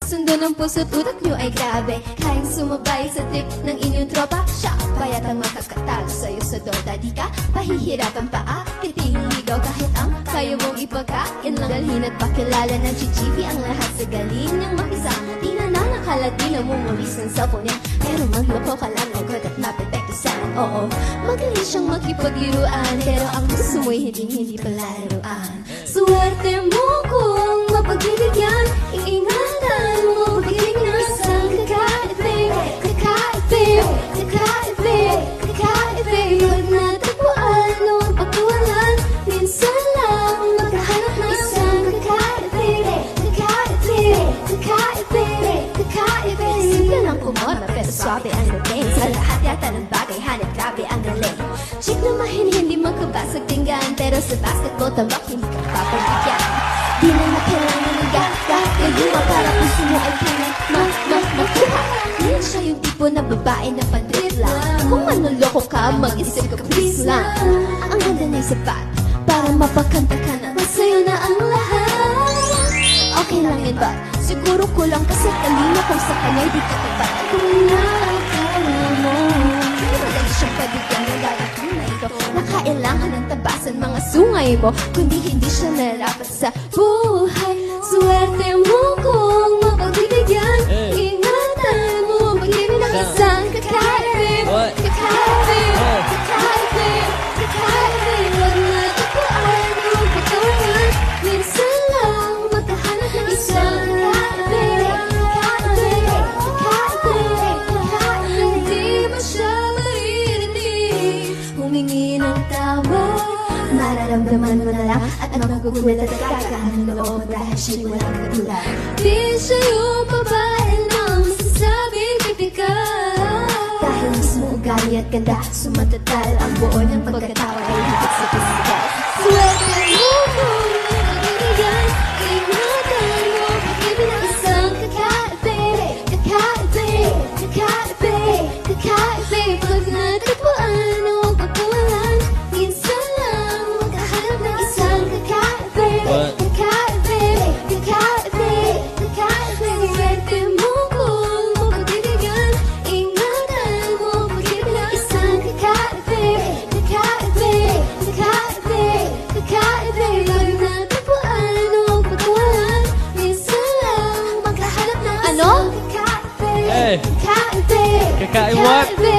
Sundo ng puso't utak nyo ay grabe. Kayang sumabay sa trip ng inyong tropa. Siya bayat ang makakatalo sa'yo sa Dota. Di ka pahihirapan pa Titingigaw kahit ang kaya mong ipagkain lang. Dalhin at pakilala ng chichipi ang lahat sa galing niyang makisama. Di na nakakalat, di na mumulis ng cellphone niya. Pero magloko ka lang agad at napepekto sana. Oo, magaling siyang makipag-iruan, pero ang gusto mo'y hindi palaruan. Swerte mo kung mapagbibigyan, iingatan mo pag-ibig ng isang kakaibig. Kakaibig, kakaibig, kakaibig. Pag natagpuan o pagkawalan, minsan lang magkahanap ng isang kakaibig. Kakaibig, kakaibig, kakaibig. Simple lang kumona pero swabe ang dating. Sa lahat yata ng bagay hanap grabe ang galing. Chick na mahin hindi magkabasag tinggan, pero sa basketball tambak hindi ka papagbigyan. Di na kailangan ng gagayuwa para puso mo ay kailan makuha. Ngayon siya yung tipo na babae na pandribla. Kung manuloko ka, mag-isip ka please lang. Ang ganda niya'y sapat para mapakanta ka na masaya na ang lahat. Okay lang yun ba? Siguro kulang kasi talino kung sa kanya'y di ka tapat. Kung nakakala mo, hindi madali siyang pabigyan ng darating na ito. Nakailangan ng tabasan mga sungay mo, kundi hindi siya narapat sa buhay. Swerte mo kung mapagbibigyan, ingatan mo pag-ibig ng isang kakaibig. Kakaibig, kakaibig, kakaibig. Huwag natagpuan o pagkawalan, minsan lang magkahanap ng isang kakaibig. Kakaibig, kakaibig, kakaibig. Hindi mo siya maririnig, humingi ng tawad. Mararamdaman mo na lang at magugulat at kakahan ng loob dahil siya'y walang katulad. Di siya yung babae na masasabing tipika, dahil mismo ugali at ganda, sumatatal ang buo ng pagkatawa ay higit sa pisikal. Swerte mo kung magbibigyan, ingatan mo pag-ibig ng isang kakaibig. Kakaibig, kakaibig, kakaibig. Pag natagpuan o pagkawalan, minsan lang magkahanap ng isang kakaibig. Kakaibig, kakaibig, kakaibig. Swerte mo kung mapagbibigyan, ingatan mo pag-ibig ng isang kakaibig. Kakaibig, kakaibig, kakaibig. Pag natagpuan o pagkawalan, minsan lang magkahanap ng isang kakaibig. Hey. Kakaibig, Kakain what? kakaibig.